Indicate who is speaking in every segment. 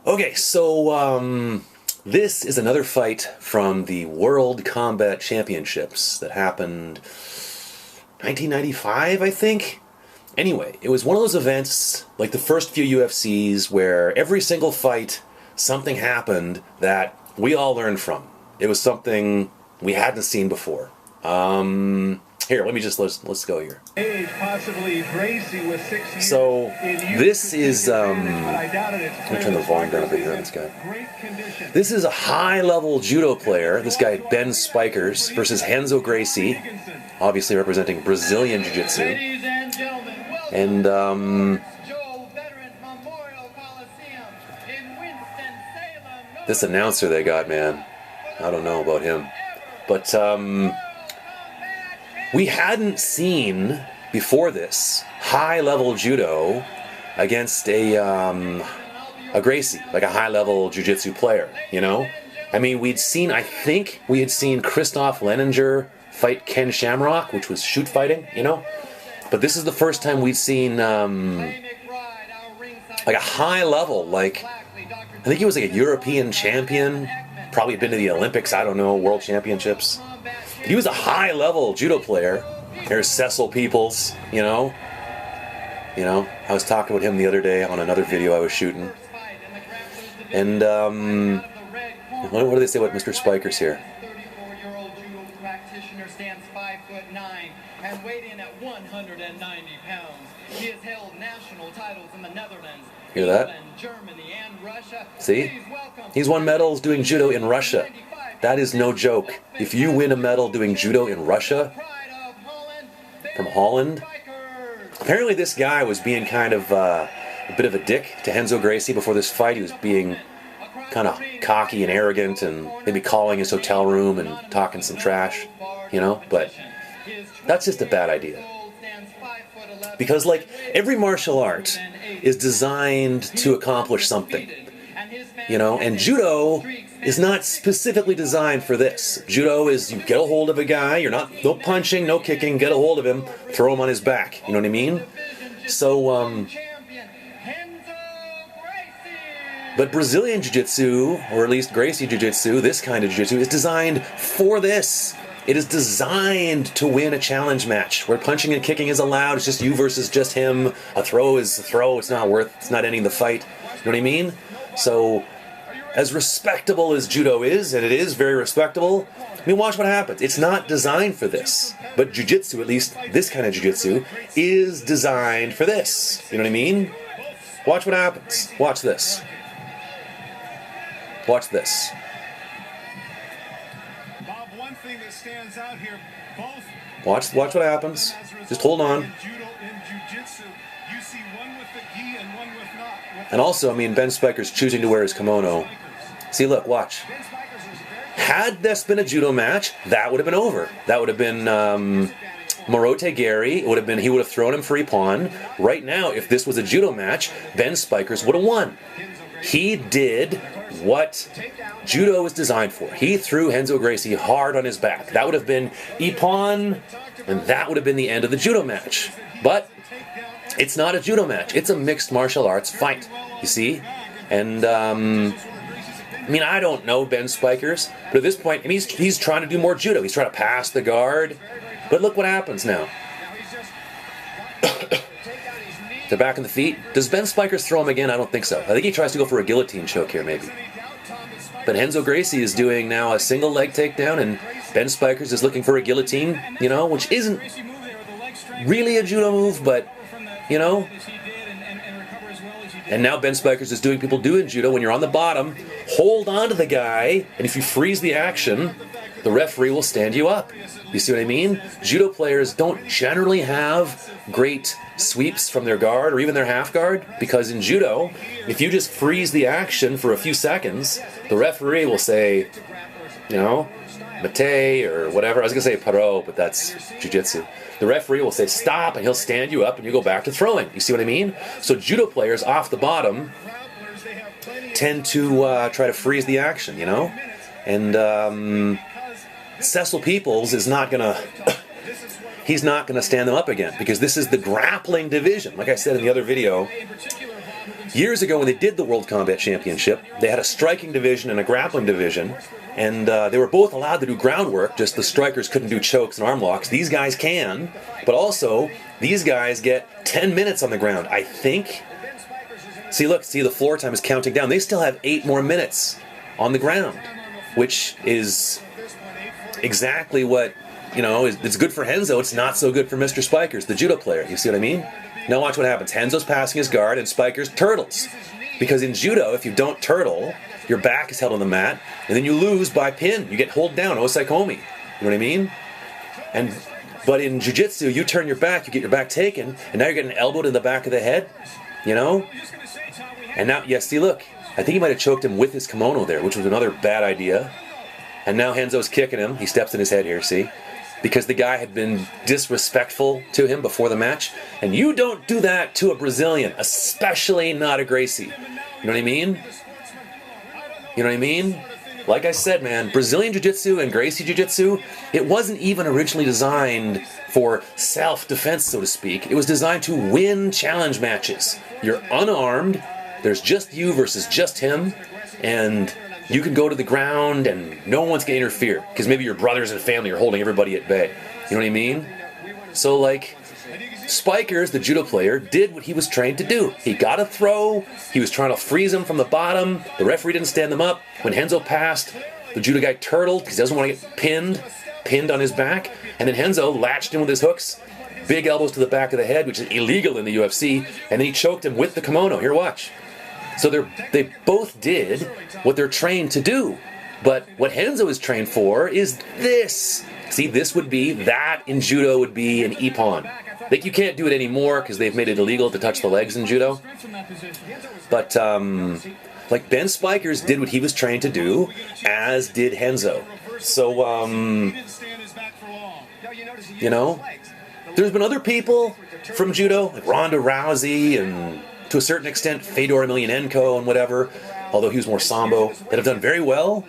Speaker 1: Okay, so this is another fight from the World Combat Championships that happened 1995, I think. Anyway, it was one of those events, like the first few UFCs, where every single fight, something happened that we all learned from. It was something we hadn't seen before. Here, let's go here.
Speaker 2: Possibly Gracie with 6 years.
Speaker 1: So this is let me turn the volume down a bit here on this guy. This is a high-level judo player. This guy Ben Spijkers versus Renzo Gracie, obviously representing Brazilian Jiu-Jitsu. And this announcer they got, man, I don't know about him, but we hadn't seen before this high-level judo against a Gracie, like a high-level jiu-jitsu player, you know? I mean, I think we had seen Christoph Leninger fight Ken Shamrock, which was shoot fighting, you know? But this is the first time we'd seen like a high-level, like, I think he was like a European champion, probably been to the Olympics, I don't know, World Championships. He was a high-level judo player. There's Cecil Peoples, you know. I was talking with him the other day on another video I was shooting. And what do they say about Mr. Spijkers here?
Speaker 3: 34-year-old judo practitioner stands 5'9" and weighed in at 190 pounds. He has held national titles in the Netherlands,
Speaker 1: Hear that?
Speaker 3: England, Germany, and Russia.
Speaker 1: See? He's won medals doing judo in Russia. That is no joke. If you win a medal doing judo in Russia, from Holland, apparently this guy was being kind of a bit of a dick to Renzo Gracie before this fight. He was being kind of cocky and arrogant and maybe calling his hotel room and talking some trash, you know, but that's just a bad idea. Because, like, every martial art is designed to accomplish something, you know, and judo is not specifically designed for this. Judo is you get a hold of a guy, no punching, no kicking, get a hold of him, throw him on his back, you know what I mean? So, but Brazilian Jiu-Jitsu, or at least Gracie Jiu-Jitsu, this kind of Jiu-Jitsu, is designed for this. It is designed to win a challenge match where punching and kicking is allowed. It's just you versus just him. A throw is a throw. It's not ending the fight. You know what I mean? So, as respectable as judo is, and it is very respectable, I mean, watch what happens. It's not designed for this. But jiu-jitsu, at least this kind of jiu-jitsu, is designed for this. You know what I mean? Watch what happens. Watch this. Watch this.
Speaker 2: Bob, one thing that stands out here,
Speaker 1: Watch what happens. Just hold on. And also, I mean, Ben Spijkers choosing to wear his kimono. See, look, watch. Had this been a judo match, that would have been over. That would have been Morote Gary. He would have thrown him free pawn. Right now, if this was a judo match, Ben Spijkers would have won. He did what judo was designed for. He threw Renzo Gracie hard on his back. That would have been ippon, and that would have been the end of the judo match. But it's not a judo match. It's a mixed martial arts fight, you see? And, I mean, I don't know Ben Spijkers, but at this point, I mean, he's trying to do more judo. He's trying to pass the guard. But look what happens now. They're back on the feet. Does Ben Spijkers throw him again? I don't think so. I think he tries to go for a guillotine choke here, maybe. But Renzo Gracie is doing now a single leg takedown, and Ben Spijkers is looking for a guillotine, you know, which isn't really a judo move, but, you know. And now Ben Spijkers is doing people do in judo. When you're on the bottom, hold on to the guy, and if you freeze the action, the referee will stand you up. You see what I mean? Judo players don't generally have great sweeps from their guard or even their half guard, because in judo, if you just freeze the action for a few seconds, the referee will say, you know, mate or whatever. I was going to say paro, but that's jiu-jitsu. The referee will say stop, and he'll stand you up, and you go back to throwing. You see what I mean? So judo players off the bottom tend to try to freeze the action, you know? And Cecil Peoples is not going to... he's not going to stand them up again, because this is the grappling division. Like I said in the other video, Years ago when they did the World Combat Championship, they had a striking division and a grappling division, and they were both allowed to do groundwork, just the strikers couldn't do chokes and arm locks. These guys can, but also these guys get 10 minutes on the ground, I think. See, look, see the floor time is counting down. They still have 8 more minutes on the ground, which is exactly what, you know, it's good for Renzo. It's not so good for Mr. Spijkers, the judo player. You see what I mean? Now watch what happens. Renzo's passing his guard and Spijkers turtles. Because in judo, if you don't turtle, your back is held on the mat, and then you lose by pin. You get hold down, osaikomi. You know what I mean? But in jiu-jitsu, you turn your back, you get your back taken, and now you're getting elbowed in the back of the head, you know? And now, yeah, see, look. I think he might have choked him with his kimono there, which was another bad idea. And now Renzo's kicking him. He steps in his head here, see? Because the guy had been disrespectful to him before the match. And you don't do that to a Brazilian, especially not a Gracie. You know what I mean? You know what I mean? Like I said, man, Brazilian Jiu-Jitsu and Gracie Jiu-Jitsu, it wasn't even originally designed for self-defense, so to speak. It was designed to win challenge matches. You're unarmed, there's just you versus just him, and you can go to the ground and no one's going to interfere, because maybe your brothers and family are holding everybody at bay. You know what I mean? So, like, Spijkers, the judo player, did what he was trained to do. He got a throw, he was trying to freeze him from the bottom, the referee didn't stand them up. When Renzo passed, the judo guy turtled because he doesn't want to get pinned on his back, and then Renzo latched him with his hooks, big elbows to the back of the head, which is illegal in the UFC, and then he choked him with the kimono. Here, watch. So they both did what they're trained to do. But what Renzo is trained for is this. See, this would be, that in judo would be an ippon. Like, you can't do it anymore because they've made it illegal to touch the legs in judo. But, like, Ben Spijkers did what he was trained to do, as did Renzo. So, you know, there's been other people from judo, like Ronda Rousey and, to a certain extent, Fedor Emelianenko and whatever, although he was more sambo, that have done very well,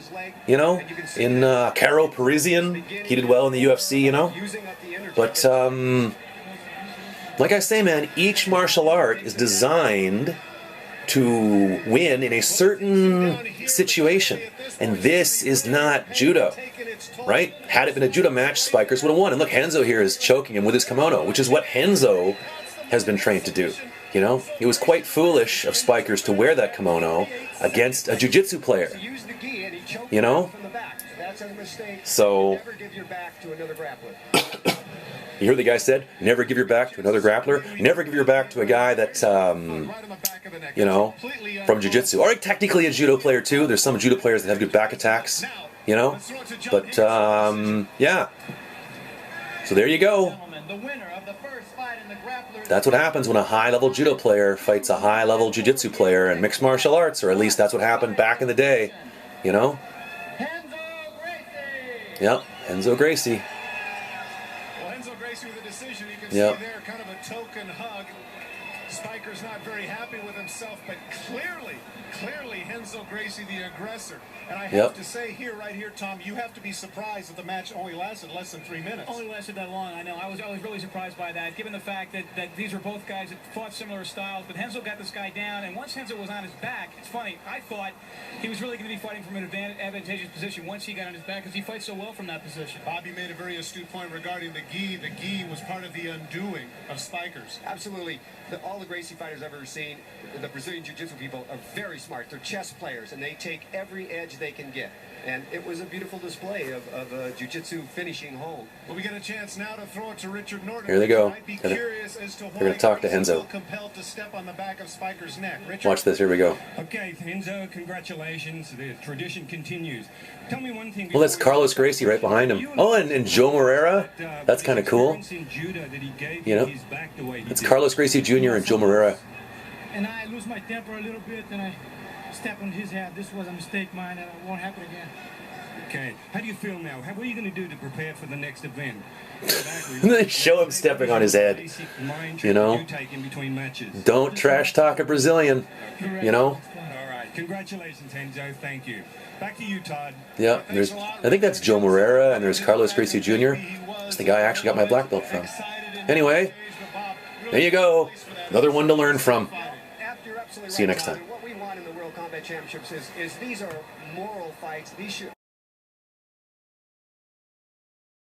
Speaker 1: you know, in Caro Parisian, he did well in the UFC, you know. But, like I say, man, each martial art is designed to win in a certain situation. And this is not judo, right? Had it been a judo match, Spijkers would have won. And look, Renzo here is choking him with his kimono, which is what Renzo has been trained to do. You know, it was quite foolish of Spijkers to wear that kimono against a jiu-jitsu player. You know? So, you heard the guy said, never give your back to another grappler. Never give your back to a guy that, you know, from jiu-jitsu. Or technically a judo player too. There's some judo players that have good back attacks, you know. But, yeah. So there you go. That's what happens when a high-level judo player fights a high-level jiu-jitsu player in mixed martial arts, or at least that's what happened back in the day, you know? Yep, Renzo Gracie.
Speaker 2: Well, Renzo Gracie with a decision. You can
Speaker 1: Yep.
Speaker 2: see there kind of a token hug. Spijkers not very happy with himself, but clearly Renzo Gracie the aggressor. And I have to say here, right here, Tom, you have to be surprised that the match only lasted less than 3 minutes.
Speaker 4: Only lasted that long, I know. I was really surprised by that, given the fact that these were both guys that fought similar styles. But Renzo got this guy down, and once Renzo was on his back, it's funny, I thought he was really going to be fighting from an advantageous position once he got on his back, because he fights so well from that position.
Speaker 2: Bobby made a very astute point regarding the gi. The gi was part of the undoing of Spijkers.
Speaker 5: Absolutely. All the Gracie fighters I've ever seen, the Brazilian Jiu-Jitsu people are very smart. They're chess players, and they take every edge they can get. And it was a beautiful display of Jiu-Jitsu finishing home.
Speaker 2: Well, we get a chance now to throw it to Richard Norton.
Speaker 1: Here they go.
Speaker 2: They're
Speaker 1: going to talk to Renzo.
Speaker 2: Compelled to step on the back of Spijkers' neck. Richard?
Speaker 1: Watch this. Here we go.
Speaker 6: Okay, Renzo, congratulations. The tradition continues. Tell me one thing.
Speaker 1: Well, that's Carlos Gracie right behind him. Oh, and Joe Moreira. That's kind of cool. You know, it's Carlos Gracie Jr. and Joe Moreira.
Speaker 4: And I lose my temper a little bit, and I step on his head. This was a mistake mine, and it won't happen again.
Speaker 6: Okay. How do you feel now? What are you going to do to prepare for the next event?
Speaker 1: They show him stepping on his head. You know, don't trash talk a Brazilian. You know.
Speaker 6: All right. Congratulations, Renzo. Thank you. Back to you, Todd.
Speaker 1: Yeah. I think that's Joe Moreira, and there's Carlos Gracie Jr. That's the guy I actually got my black belt from. Anyway, there you go. Another one to learn from.
Speaker 5: absolutely
Speaker 1: See you
Speaker 5: right,
Speaker 1: next
Speaker 5: Todd.
Speaker 1: time.
Speaker 5: And what we want in the World Combat Championships is these are moral fights. These should